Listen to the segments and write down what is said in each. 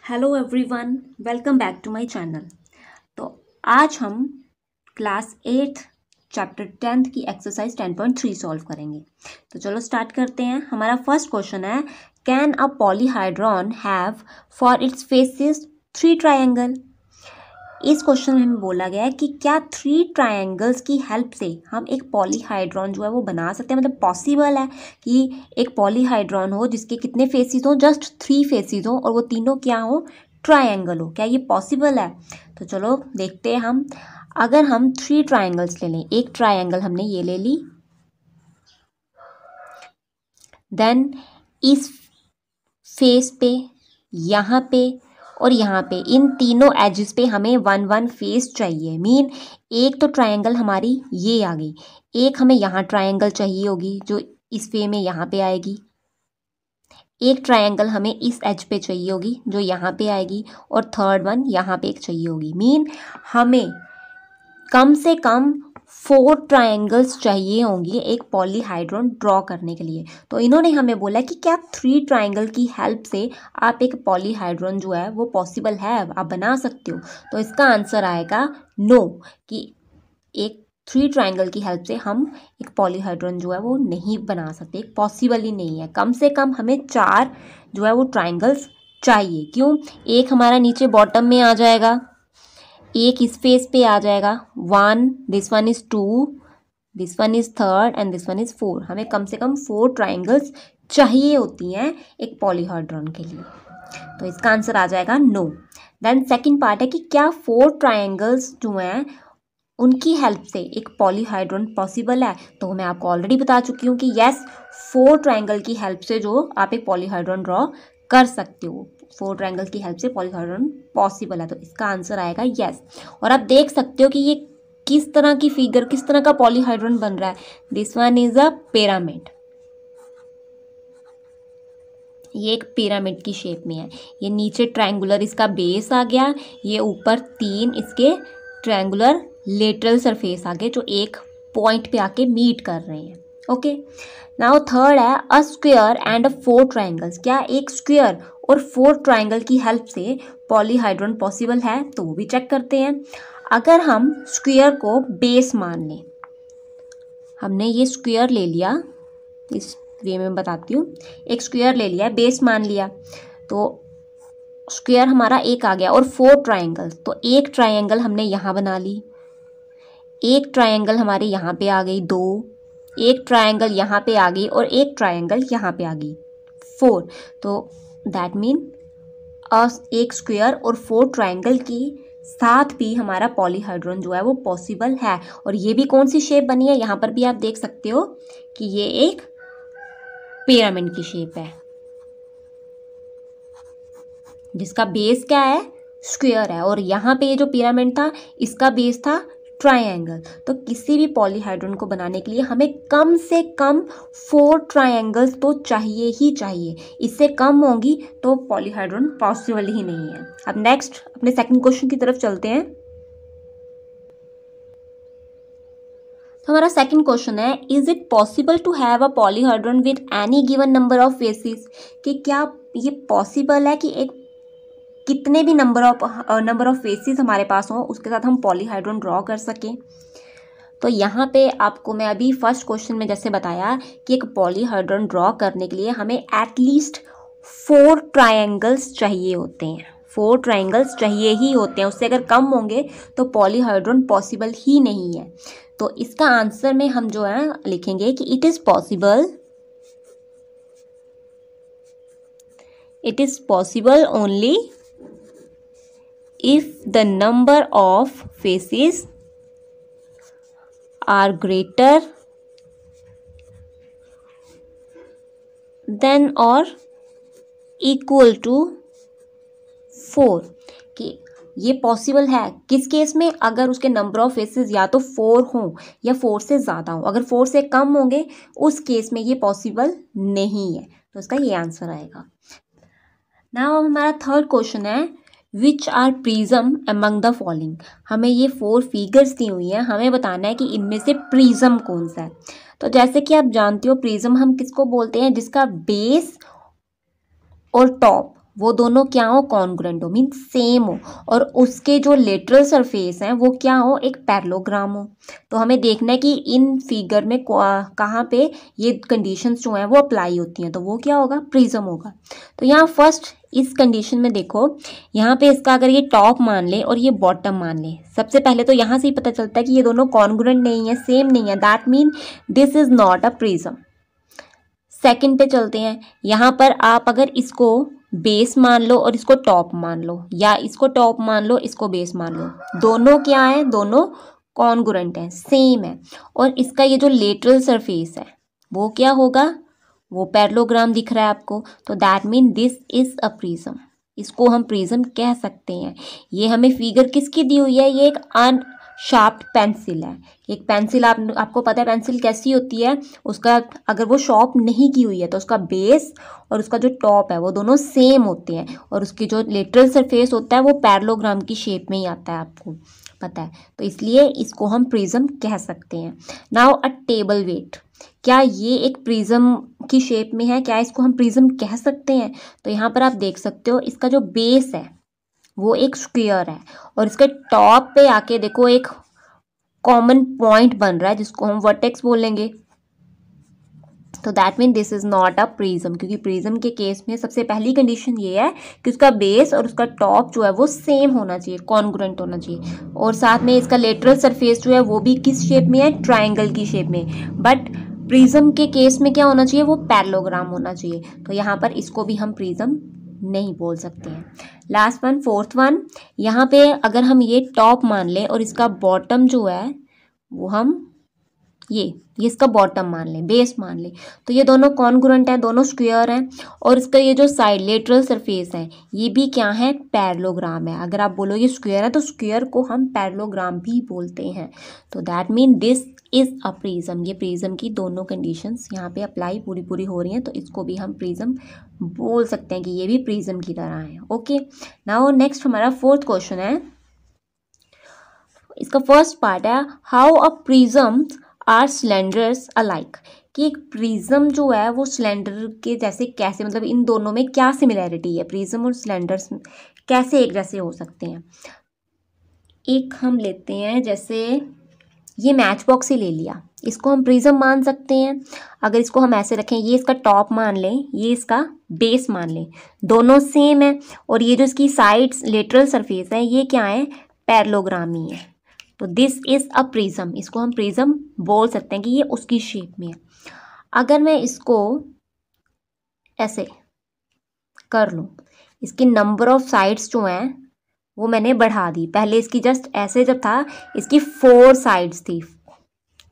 Hello everyone, welcome back to my channel. तो आज हम क्लास 8 चैप्टर 10 की एक्सरसाइज 10.3 सॉल्व करेंगे। तो चलो स्टार्ट करते हैं। हमारा फर्स्ट क्वेश्चन है, can a polyhedron have for its faces 3 triangle. इस क्वेश्चन में हमें बोला गया है कि क्या 3 ट्रायंगल्स की हेल्प से हम एक पॉलीहाइड्रॉन जो है वो बना सकते हैं। मतलब पॉसिबल है कि एक पॉलीहाइड्रॉन हो जिसके कितने फेसिस हो, जस्ट 3 फेसिस हो और वो तीनों क्या हो, ट्रायंगल हो। क्या ये पॉसिबल है? तो चलो देखते हैं हम। अगर हम 3 ट्रायंगल्स ले लें, एक ट्रायंगल हमने ये ले ली, देन इस फेस पे, यहाँ पे और यहाँ पे, इन तीनों एजेस पे हमें 1 1 फेस चाहिए। मीन एक तो ट्रायंगल हमारी ये आ गई, एक हमें यहाँ ट्रायंगल चाहिए होगी जो इस वे में यहाँ पे आएगी, एक ट्रायंगल हमें इस एज पे चाहिए होगी जो यहाँ पे आएगी, और थर्ड वन यहाँ पे एक चाहिए होगी। मीन हमें कम से कम 4 ट्रायंगल्स चाहिए होंगी एक पॉलीहाइड्रॉन ड्रॉ करने के लिए। तो इन्होंने हमें बोला कि क्या 3 ट्रायंगल की हेल्प से आप एक पॉलीहाइड्रॉन जो है वो पॉसिबल है, आप बना सकते हो। तो इसका आंसर आएगा नो, कि एक 3 ट्रायंगल की हेल्प से हम एक पॉलीहाइड्रॉन जो है वो नहीं बना सकते, एक पॉसिबल ही नहीं है। कम से कम हमें 4 जो है वो ट्रायंगल्स चाहिए। क्यों? एक हमारा नीचे बॉटम में आ जाएगा, एक इस फेस पे आ जाएगा 1, this one is 2, this one is 3 and this one is 4। हमें कम से कम 4 ट्राइंगल्स चाहिए होती हैं एक पॉलीहाइड्रॉन के लिए। तो इसका आंसर आ जाएगा नो। देन सेकंड पार्ट है कि क्या 4 ट्राइंगल्स जो हैं उनकी हेल्प से एक पॉलीहाइड्रॉन पॉसिबल है। तो मैं आपको ऑलरेडी बता चुकी हूँ कि यस, 4 ट्राइंगल की हेल्प से जो आप एक पॉलीहाइड्रॉन ड्रॉ कर सकते हो, 4 ट्रायंगल की हेल्प से पॉलीहाइड्रॉन पॉसिबल है। तो इसका आंसर आएगा यस। और आप देख सकते हो कि ये किस तरह की फिगर, किस तरह का पॉलीहाइड्रॉन बन रहा है। This one is a pyramid, ये एक पिरामिड की शेप में है। ये नीचे ट्रायंगुलर इसका बेस आ गया, ये ऊपर 3 इसके ट्रायंगुलर लेटरल सरफेस आ गए जो एक पॉइंट पे आके मीट कर रहे हैं। ओके, नाउ थर्ड है अ स्क्वायर एंड 4 ट्रायंगल्स। क्या एक स्क्वायर और 4 ट्रायंगल की हेल्प से पॉलीहाइड्रॉन पॉसिबल है? तो वो भी चेक करते हैं। अगर हम स्क्वायर को बेस मान लें, हमने ये स्क्वायर ले लिया, इस वे में बताती हूँ, एक स्क्वायर ले लिया, बेस मान लिया, तो स्क्वायर हमारा एक आ गया और 4 ट्रायंगल, तो एक ट्रायंगल हमने यहाँ बना ली, एक ट्रायंगल हमारे यहाँ पे आ गई 2, एक ट्रायंगल यहाँ पे आ गई और एक ट्रायंगल यहाँ पे आ गई 4। तो दैट मीन एक स्क्वायर और 4 ट्रायंगल की साथ भी हमारा पॉलीहाइड्रॉन जो है वो पॉसिबल है। और ये भी कौन सी शेप बनी है, यहाँ पर भी आप देख सकते हो कि ये एक पिरामिड की शेप है जिसका बेस क्या है, स्क्वायर है, और यहाँ पे ये जो पिरामिड था इसका बेस था ट्रायंगल। तो किसी भी पॉलीहाइड्रॉन को बनाने के लिए हमें कम से कम 4 ट्रायंगल्स तो चाहिए ही चाहिए। इससे कम होंगी तो पॉलीहाइड्रॉन पॉसिबल ही नहीं है। अब नेक्स्ट अपने सेकंड क्वेश्चन की तरफ चलते हैं। तो हमारा सेकंड क्वेश्चन है, is it possible to have a polyhedron with any given number of faces. कि क्या ये पॉसिबल है कि एक कितने भी नंबर ऑफ फेसिस हमारे पास हों उसके साथ हम पॉलीहाइड्रॉन ड्रॉ कर सकें। तो यहाँ पे आपको मैं अभी फर्स्ट क्वेश्चन में जैसे बताया कि एक पॉलीहाइड्रॉन ड्रॉ करने के लिए हमें एटलीस्ट 4 ट्रायंगल्स चाहिए होते हैं, 4 ट्रायंगल्स चाहिए ही होते हैं। उससे अगर कम होंगे तो पॉलीहाइड्रॉन पॉसिबल ही नहीं है। तो इसका आंसर में हम जो है लिखेंगे कि it is possible only if the number of faces are greater than or equal to 4। कि ये पॉसिबल है किस केस में, अगर उसके नंबर ऑफ फेसेस या तो 4 हों या 4 से ज़्यादा हो। अगर 4 से कम होंगे उस केस में ये पॉसिबल नहीं है। तो इसका ये आंसर आएगा। नाउ हमारा थर्ड क्वेश्चन है, which are prism among the following. हमें ये 4 फिगर्स दी हुई हैं, हमें बताना है कि इनमें से प्रिज्म कौन सा है। तो जैसे कि आप जानते हो प्रिज्म हम किसको बोलते हैं, जिसका बेस और टॉप वो दोनों क्या हो, कॉन्ग्रुएंट हो, मीन सेम हो, और उसके जो लेटरल सरफेस हैं वो क्या हो, एक पैरेललोग्राम हो। तो हमें देखना है कि इन फिगर में कहाँ पे ये कंडीशंस जो हैं वो अप्लाई होती हैं, तो वो क्या होगा, प्रिज्म होगा। तो यहाँ फर्स्ट इस कंडीशन में देखो, यहाँ पे इसका अगर ये टॉप मान ले और ये बॉटम मान ले, सबसे पहले तो यहाँ से ही पता चलता है कि ये दोनों कॉन्ग्रुएंट नहीं है, सेम नहीं है, that mean this is not a prism. Second पे चलते हैं, यहाँ पर आप अगर इसको बेस मान लो और इसको टॉप मान लो, या इसको टॉप मान लो इसको बेस मान लो, दोनों क्या है, दोनों कॉन्ग्रुएंट हैं, सेम है। और इसका ये जो लेटरल सरफेस है वो क्या होगा, वो पैरेललोग्राम दिख रहा है आपको, तो that mean this is a prism. इसको हम प्रिज्म कह सकते हैं। ये हमें फिगर किसकी दी हुई है, ये एक शार्प पेंसिल है। एक पेंसिल आपको पता है पेंसिल कैसी होती है, उसका अगर वो शार्प नहीं की हुई है तो उसका बेस और उसका जो टॉप है वो दोनों सेम होते हैं, और उसकी जो लेटरल सरफेस होता है वो पैरेललोग्राम की शेप में ही आता है, आपको पता है, तो इसलिए इसको हम प्रिज्म कह सकते हैं। नाउ अ टेबल वेट, क्या ये एक प्रिज्म की शेप में है, क्या इसको हम प्रिज्म कह सकते हैं? तो यहाँ पर आप देख सकते हो इसका जो बेस है वो एक स्क्वायर है, और इसके टॉप पे आके देखो एक कॉमन पॉइंट बन रहा है जिसको हम वर्टेक्स बोलेंगे। तो that mean this is not a prism, क्योंकि प्रिज्म के केस में सबसे पहली कंडीशन ये है कि उसका बेस और उसका टॉप जो है वो सेम होना चाहिए, कॉन्ग्रुएंट होना चाहिए, और साथ में इसका लेटरल सरफेस जो है वो भी किस शेप में है, ट्राइंगल की शेप में। बट प्रिज्म के केस में क्या होना चाहिए, वो पैरेललोग्राम होना चाहिए, तो यहाँ पर इसको भी हम प्रिज्म नहीं बोल सकते हैं। लास्ट वन, फोर्थ वन, यहाँ पे अगर हम ये टॉप मान लें और इसका बॉटम जो है वो हम ये इसका बॉटम मान लें, बेस मान लें, तो ये दोनों कॉन्ग्रुएंट हैं, दोनों स्क्वायर हैं, और इसका ये जो साइड लेटरल सरफेस है ये भी क्या है, पैरेललोग्राम है। अगर आप बोलो ये स्क्वायर है तो स्क्वायर को हम पैरेललोग्राम भी बोलते हैं। तो that mean this is a prism. ये प्रिज्म की दोनों कंडीशंस यहाँ पे अप्लाई पूरी हो रही हैं, तो इसको भी हम प्रिज्म बोल सकते हैं कि ये भी प्रिज्म की तरह है। ओके, नाउ नेक्स्ट हमारा फोर्थ क्वेश्चन है, इसका फर्स्ट पार्ट है, how a prism or cylinders alike, कि एक प्रिज्म जो है वो सिलेंडर के जैसे कैसे, मतलब इन दोनों में क्या सिमिलैरिटी है, प्रिज्म और सिलेंडर्स कैसे एक जैसे हो सकते हैं। एक हम लेते हैं, जैसे ये मैच बॉक्स ही ले लिया, इसको हम प्रिज्म मान सकते हैं। अगर इसको हम ऐसे रखें, ये इसका टॉप मान लें, ये इसका बेस मान लें, दोनों सेम है, और ये जो इसकी साइड्स लेटरल सरफेस है ये क्या है, पैरेललोग्राम ही है, तो दिस इज अ प्रिज्म। इसको हम प्रिज्म बोल सकते हैं कि ये उसकी शेप में है। अगर मैं इसको ऐसे कर लूँ, इसकी नंबर ऑफ साइड्स जो हैं वो मैंने बढ़ा दी, पहले इसकी जस्ट ऐसे जब था इसकी 4 साइड्स थी,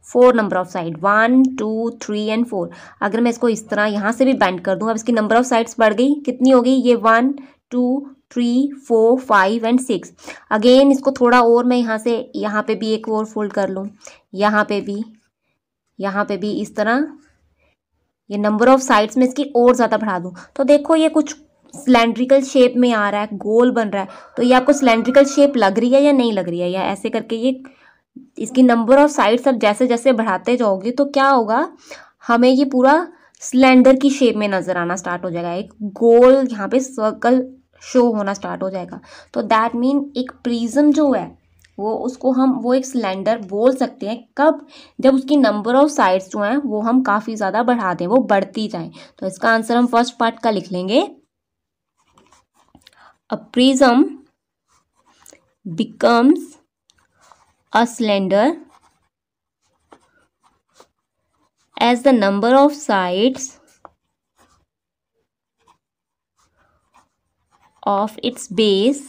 4 नंबर ऑफ साइड, 1 2 3 एंड 4। अगर मैं इसको इस तरह यहाँ से भी बेंड कर दूँ, अब इसकी नंबर ऑफ साइड्स बढ़ गई, कितनी हो गई, ये 1 2 3 4 5 एंड 6। अगेन इसको थोड़ा और मैं यहाँ से यहाँ पे भी एक और फोल्ड कर लूँ, यहाँ पे भी इस तरह, ये नंबर ऑफ साइड्स में इसकी और ज़्यादा बढ़ा दूँ, तो देखो ये कुछ सिलेंड्रिकल शेप में आ रहा है, गोल बन रहा है। तो ये आपको सिलेंड्रिकल शेप लग रही है या नहीं लग रही है, या ऐसे करके ये इसकी नंबर ऑफ साइड्स अब जैसे जैसे बढ़ाते जाओगे तो क्या होगा, हमें ये पूरा सिलेंडर की शेप में नजर आना स्टार्ट हो जाएगा, एक गोल यहाँ पे सर्कल शो होना स्टार्ट हो जाएगा। तो दैट मीन एक प्रिज्म जो है वो एक सिलेंडर बोल सकते हैं, कब, जब उसकी नंबर ऑफ साइड्स जो हैं वो हम काफ़ी ज़्यादा बढ़ा दें, वो बढ़ती जाएं। तो इसका आंसर हम फर्स्ट पार्ट का लिख लेंगे, a prism becomes a cylinder as the number of sides of its base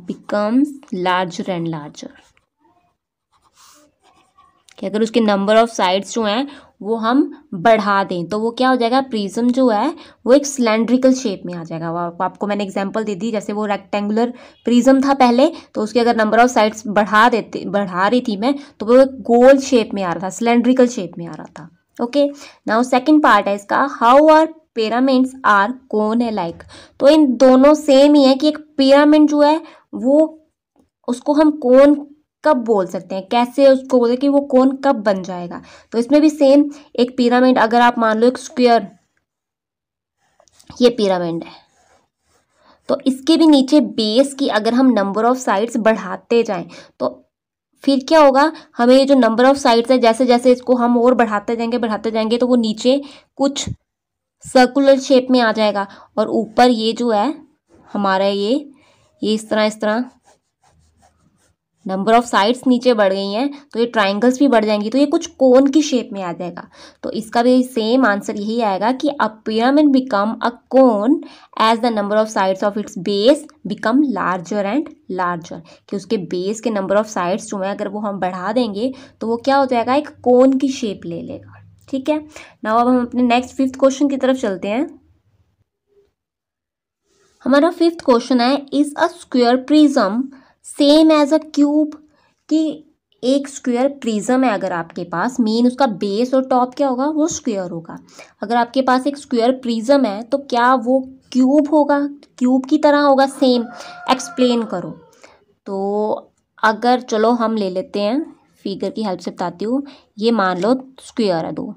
becomes larger and larger। कि अगर उसके नंबर ऑफ साइड्स जो हैं वो हम बढ़ा दें तो वो क्या हो जाएगा, प्रिज्म जो है वो एक सिलेंड्रिकल शेप में आ जाएगा। आपको मैंने एग्जांपल दे दी, जैसे वो रेक्टेंगुलर प्रिज्म था पहले, तो उसके अगर नंबर ऑफ साइड्स बढ़ा रही थी मैं, तो वो एक गोल शेप में आ रहा था, सिलेंड्रिकल शेप में आ रहा था। ओके, नाउ सेकंड पार्ट है इसका, how are pyramids or cone alike. तो इन दोनों सेम ही है कि एक पिरामिड जो है वो उसको हम कोन कब बोल सकते हैं, कैसे उसको बोले कि वो कोन कब बन जाएगा। तो इसमें भी सेम, एक पिरामिड अगर आप मान लो एक स्क्वायर ये पिरामिड है। तो इसके भी नीचे बेस की अगर हम नंबर ऑफ साइड्स बढ़ाते जाएं तो फिर क्या होगा, हमें ये जो नंबर ऑफ साइड्स है जैसे जैसे इसको हम और बढ़ाते जाएंगे तो वो नीचे कुछ सर्कुलर शेप में आ जाएगा, और ऊपर ये जो है हमारा ये इस तरह नंबर ऑफ साइड्स नीचे बढ़ गई हैं तो ये ट्राइंगल्स भी बढ़ जाएंगी, तो ये कुछ कोन की शेप में आ जाएगा। तो इसका भी सेम आंसर यही आएगा कि a pyramid become a cone as the number of sides of its base become larger and larger, कि उसके बेस के नंबर ऑफ साइड्स जो है अगर वो हम बढ़ा देंगे तो वो क्या हो जाएगा, एक कोन की शेप ले लेगा। ठीक है, नाउ अब हम अपने नेक्स्ट 5th क्वेश्चन की तरफ चलते हैं। हमारा 5th क्वेश्चन है, is a square prism same as a cube, कि एक स्क्वायर प्रिज्म है अगर आपके पास, मीन उसका बेस और टॉप क्या होगा, वो स्क्वायर होगा। अगर आपके पास एक स्क्वायर प्रिज्म है तो क्या वो क्यूब होगा, क्यूब की तरह होगा सेम, एक्सप्लेन करो। तो अगर चलो हम ले लेते हैं, फिगर की हेल्प से बताती हूँ। ये मान लो स्क्वायर है 2,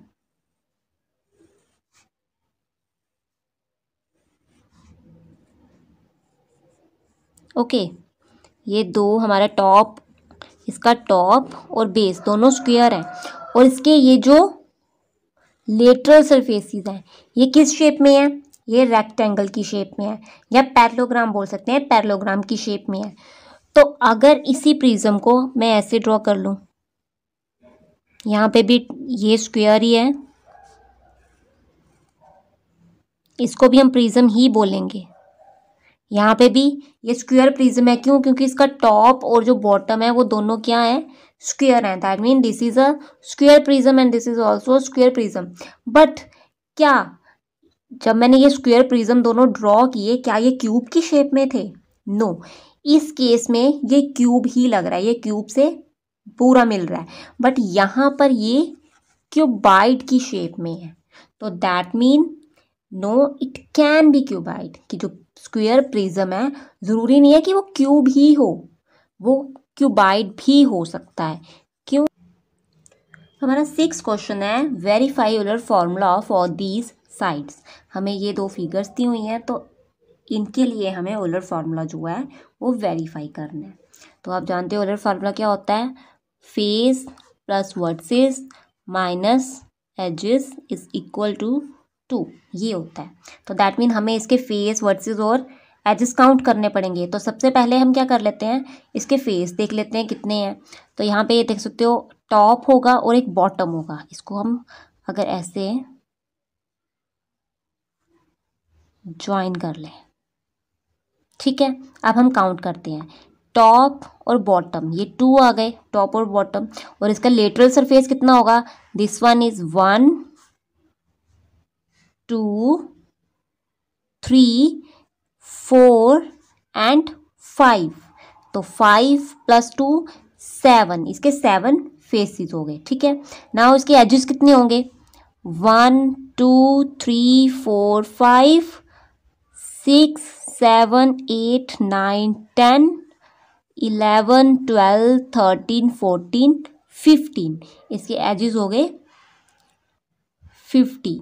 ओके। ये 2 हमारा टॉप, इसका टॉप और बेस दोनों स्क्वायर हैं, और इसके ये जो लेटरल सरफेसेस हैं ये किस शेप में है, ये रेक्टेंगल की शेप में है, या पैरेललोग्राम बोल सकते हैं, पैरेललोग्राम की शेप में है। तो अगर इसी प्रिज्म को मैं ऐसे ड्रॉ कर लूं, यहाँ पे भी ये स्क्वायर ही है, इसको भी हम प्रिज्म ही बोलेंगे। यहाँ पे भी ये स्क्वायर प्रिज्म है, क्यों, क्योंकि इसका टॉप और जो बॉटम है वो दोनों क्या है, स्क्वायर है। That mean this is a square prism and this is also square prism. But क्या जब मैंने ये स्क्वायर प्रिज्म दोनों ड्रॉ किए, क्या ये क्यूब की शेप में थे? नो, इस केस में ये क्यूब ही लग रहा है, ये क्यूब से पूरा मिल रहा है, बट यहाँ पर ये क्यूबाइड की शेप में है। तो that mean no, it can be cuboid, कि जो स्क्वायर प्रिज्म है जरूरी नहीं है कि वो क्यूब ही हो, वो क्यूबाइड भी हो सकता है। क्यों? हमारा 6th क्वेश्चन है, verify Euler formula for these sides. हमें ये 2 फिगर्स दी हुई हैं तो इनके लिए हमें यूलर फार्मूला जो है वो वेरीफाई करना है। तो आप जानते हो यूलर फार्मूला क्या होता है, face plus vertices minus edges is equal to 2, ये होता है। तो दैट मीन हमें इसके फेस वर्टिसेस और एजेस काउंट करने पड़ेंगे। तो सबसे पहले हम क्या कर लेते हैं, इसके फेस देख लेते हैं कितने हैं। तो यहाँ पे ये देख सकते हो टॉप होगा और एक बॉटम होगा, इसको हम अगर ऐसे ज्वाइन कर लें, ठीक है। अब हम काउंट करते हैं, टॉप और बॉटम ये 2 आ गए, टॉप और बॉटम, और इसका लेटरल सरफेस कितना होगा, दिस वन इज 1 2 3 4 एंड 5। तो 5 + 2 7, इसके 7 फेसेस हो गए, ठीक है। नाउ इसके एजेस कितने होंगे, 1 2 3 4 5 6 7 8 9 10 11 12 13 14 15, इसके एजेस हो गए 50।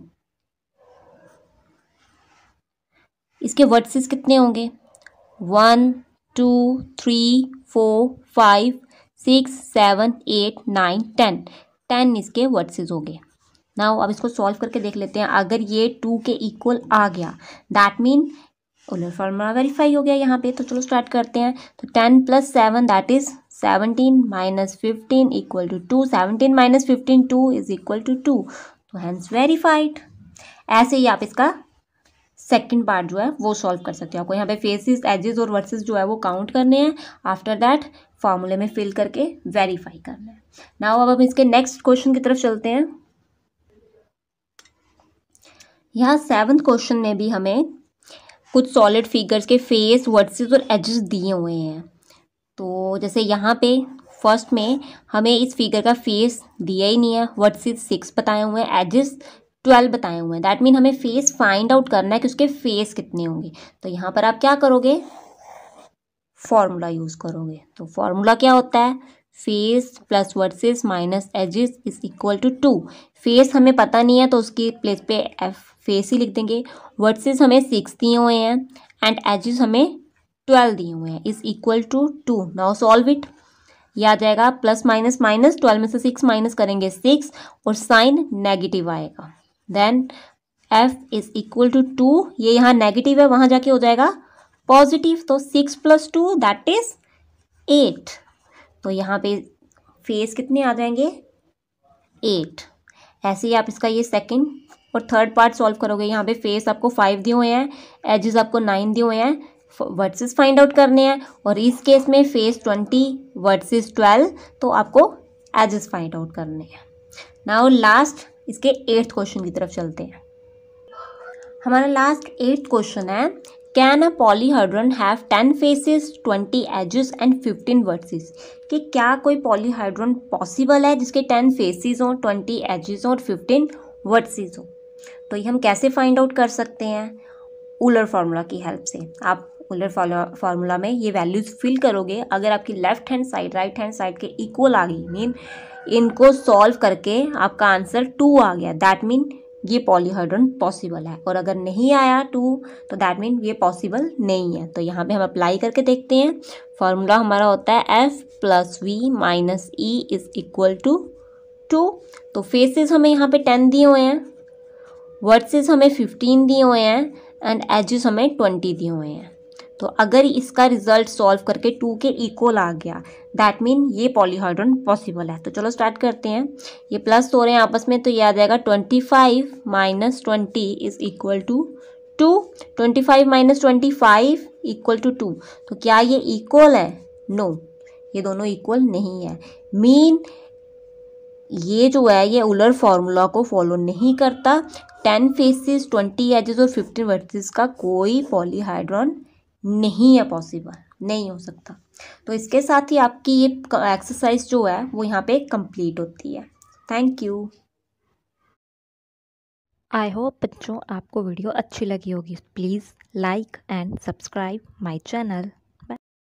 इसके वर्टिसेस कितने होंगे, 1 2 3 4 5 6 7 8 9 10, 10 इसके वर्टिसेस हो गए। नाउ अब इसको सॉल्व करके देख लेते हैं। अगर ये 2 के इक्वल आ गया that mean Euler formula verify हो गया यहाँ पे। तो चलो स्टार्ट करते हैं। तो 10 + 7 that is 17 - 15 equal to 2, 17 - 15 2 is equal to 2, तो हैंस वेरीफाइड। ऐसे ही आप इसका सेकंड पार्ट जो है वो सॉल्व कर सकते हो। आपको यहाँ पे फेसेस एजेस और वर्सेस जो है वो काउंट करने हैं, आफ्टर दैट फॉर्मूले में फिल करके वेरीफाई करना है। नाउ अब हम इसके नेक्स्ट क्वेश्चन की तरफ चलते हैं। यहाँ 7th क्वेश्चन में भी हमें कुछ सॉलिड फिगर्स के फेस वर्टिसेस और एजेस दिए हुए हैं। तो जैसे यहाँ पे फर्स्ट में हमें इस फिगर का फेस दिया ही नहीं है, वर्टिसेस 6 बताए हुए हैं, एजेस 12 बताए हुए हैं। दैट मीन हमें फेस फाइंड आउट करना है कि उसके फेस कितने होंगे। तो यहाँ पर आप क्या करोगे, फॉर्मूला यूज़ करोगे। तो फॉर्मूला क्या होता है, face plus vertices minus edges is equal to 2। Face हमें पता नहीं है तो उसकी प्लेस पे एफ फेस ही लिख देंगे। वर्सेस हमें 6 दिए हुए हैं एंड एजेस हमें 12 दिए हुए हैं, is equal to 2। Now solve it. ये आ जाएगा प्लस माइनस माइनस, 12 में से 6 माइनस करेंगे 6 और साइन नेगेटिव आएगा। Then f is equal to 2, ये यहाँ नेगेटिव है वहाँ जाके हो जाएगा पॉजिटिव, तो 6 प्लस 2 दैट इज 8। तो यहाँ पे फेस कितने आ जाएंगे 8। ऐसे ही आप इसका ये सेकंड और थर्ड पार्ट सॉल्व करोगे। यहाँ पे फेस आपको 5 दिए हुए हैं, एजेस आपको 9 दिए हुए हैं, वर्सेस फाइंड आउट करने हैं और इस केस में फेस 20 वर्सेस 12, तो आपको एजेस फाइंड आउट करने हैं। नाउ लास्ट इसके 8th क्वेश्चन की तरफ चलते हैं। हमारा लास्ट 8th क्वेश्चन है, can a polyhedron have 10 faces 20 edges and 15 vertices. कि क्या कोई पॉलीहाइड्रन पॉसिबल है जिसके 10 फेसेस हों, 20 एजेस और 15 वर्सेस हो। तो ये हम कैसे फाइंड आउट कर सकते हैं, यूलर फार्मूला की हेल्प से। आप यूलर फार्मूला में ये वैल्यूज फिल करोगे, अगर आपकी left hand side right hand side के इक्वल आ गई, मीन इनको सॉल्व करके आपका आंसर 2 आ गया, दैट मीन ये पॉलीहाइड्रन पॉसिबल है। और अगर नहीं आया 2 तो दैट मीन ये पॉसिबल नहीं है। तो यहाँ पे हम अप्लाई करके देखते हैं। फार्मूला हमारा होता है f plus V minus E is equal to 2। तो फेसेस हमें यहाँ पे 10 दिए हुए हैं, वर्सेस हमें 15 दिए हुए हैं एंड एजेस हमें 20 दिए हुए हैं। तो अगर इसका रिजल्ट सॉल्व करके 2 के इक्वल आ गया, दैट मीन ये पॉलीहाइड्रन पॉसिबल है। तो चलो स्टार्ट करते हैं। ये प्लस हो रहे हैं आपस में, तो ये आ जाएगा 25 minus 20 is equal to 2। 25 minus 25 equal to 2। तो क्या ये इक्वल है? नो, ये दोनों इक्वल नहीं है। मीन ये जो है ये यूलर फार्मूला को फॉलो नहीं करता। 10 फेसेस 20 एजेस और 15 वर्सेस का कोई पॉलीहाइड्रन नहीं है, पॉसिबल नहीं हो सकता। तो इसके साथ ही आपकी ये एक्सरसाइज जो है वो यहाँ पे कंप्लीट होती है। Thank you. आई होप बच्चों आपको वीडियो अच्छी लगी होगी। Please like and subscribe my channel.